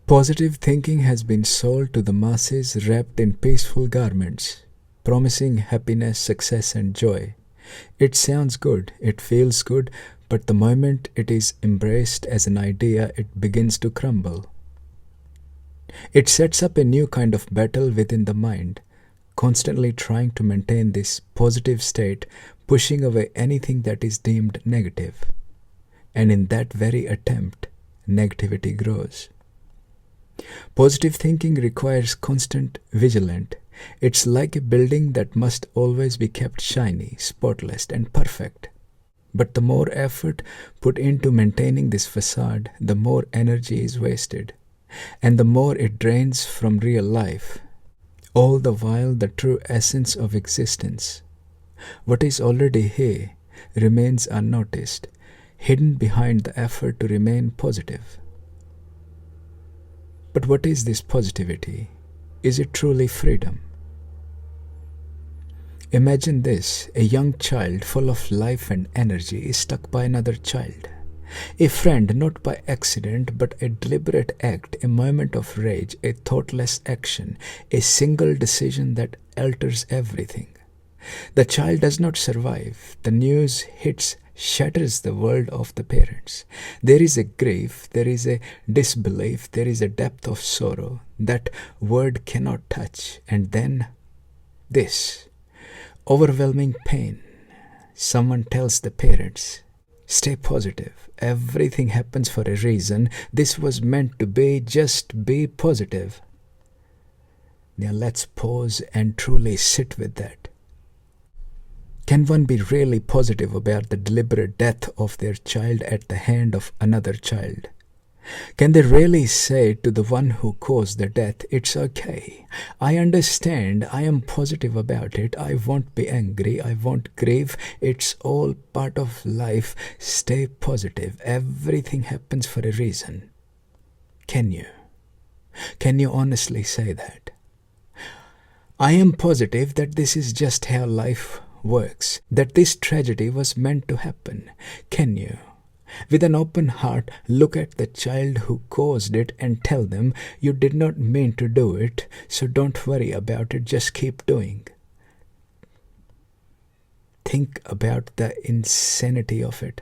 Positive thinking has been sold to the masses wrapped in peaceful garments, promising happiness, success, and joy. It sounds good, it feels good, but the moment it is embraced as an idea, it begins to crumble. It sets up a new kind of battle within the mind, constantly trying to maintain this positive state, pushing away anything that is deemed negative. And in that very attempt, negativity grows. Positive thinking requires constant vigilance. It's like a building that must always be kept shiny, spotless, and perfect. But the more effort put into maintaining this facade, the more energy is wasted, and the more it drains from real life. All the while, the true essence of existence, what is already here, remains unnoticed, hidden behind the effort to remain positive. But what is this positivity? Is it truly freedom? Imagine this: a young child full of life and energy is struck by another child. A friend, not by accident, but a deliberate act, a moment of rage, a thoughtless action, a single decision that alters everything. The child does not survive. The news hits, shatters the world of the parents. There is a grief, there is a disbelief, there is a depth of sorrow that word cannot touch. And then this overwhelming pain. Someone tells the parents, stay positive. Everything happens for a reason. This was meant to be. Just be positive. Now let's pause and truly sit with that. Can one be really positive about the deliberate death of their child at the hand of another child? Can they really say to the one who caused the death, it's okay, I understand, I am positive about it, I won't be angry, I won't grieve, it's all part of life, stay positive, everything happens for a reason? Can you? Can you honestly say that? I am positive that this is just how life works, that this tragedy was meant to happen. Can you, with an open heart, look at the child who caused it and tell them, you did not mean to do it, so don't worry about it, just keep doing? Think about the insanity of it.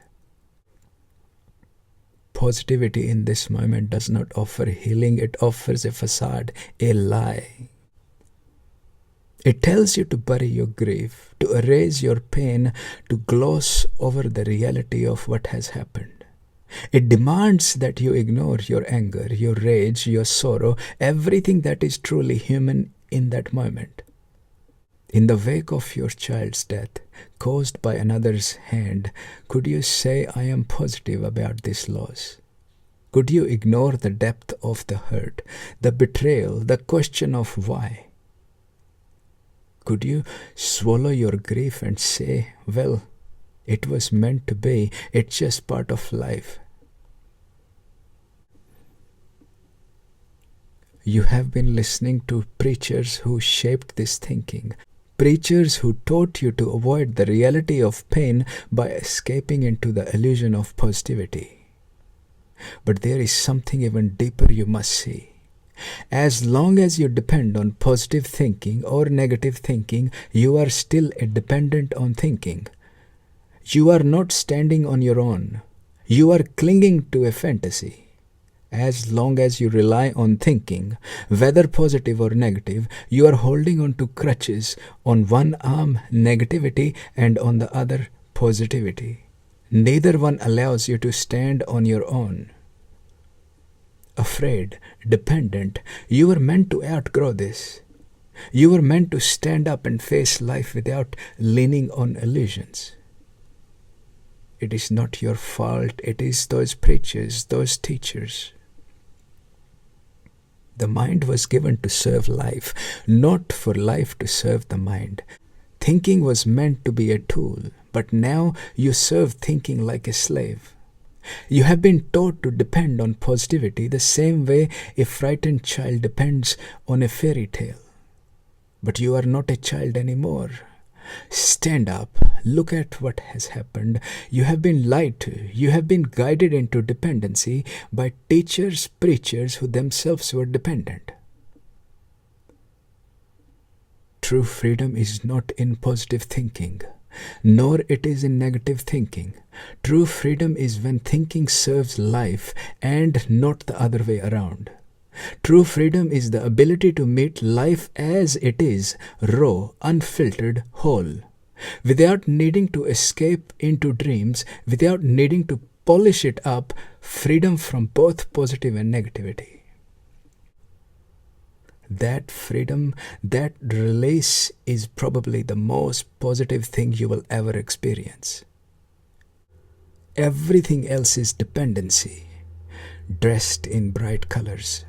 Positivity in this moment does not offer healing, it offers a facade, a lie. It tells you to bury your grief, to erase your pain, to gloss over the reality of what has happened. It demands that you ignore your anger, your rage, your sorrow, everything that is truly human in that moment. In the wake of your child's death, caused by another's hand, could you say, I am positive about this loss? Could you ignore the depth of the hurt, the betrayal, the question of why? Could you swallow your grief and say, well, it was meant to be, it's just part of life? You have been listening to preachers who shaped this thinking, preachers who taught you to avoid the reality of pain by escaping into the illusion of positivity. But there is something even deeper you must see. As long as you depend on positive thinking or negative thinking, you are still a dependent on thinking. You are not standing on your own. You are clinging to a fantasy. As long as you rely on thinking, whether positive or negative, you are holding on to crutches, on one arm negativity and on the other positivity. Neither one allows you to stand on your own. Afraid, dependent, you were meant to outgrow this. You were meant to stand up and face life without leaning on illusions. It is not your fault, it is those preachers, those teachers. The mind was given to serve life, not for life to serve the mind. Thinking was meant to be a tool, but now you serve thinking like a slave. You have been taught to depend on positivity the same way a frightened child depends on a fairy tale. But you are not a child anymore. Stand up, look at what has happened. You have been lied to, you have been guided into dependency by teachers, preachers who themselves were dependent. True freedom is not in positive thinking, nor it is in negative thinking. True freedom is when thinking serves life and not the other way around. True freedom is the ability to meet life as it is, raw, unfiltered, whole, without needing to escape into dreams, without needing to polish it up, freedom from both positive and negativity. That freedom, that release is probably the most positive thing you will ever experience. Everything else is dependency, dressed in bright colors.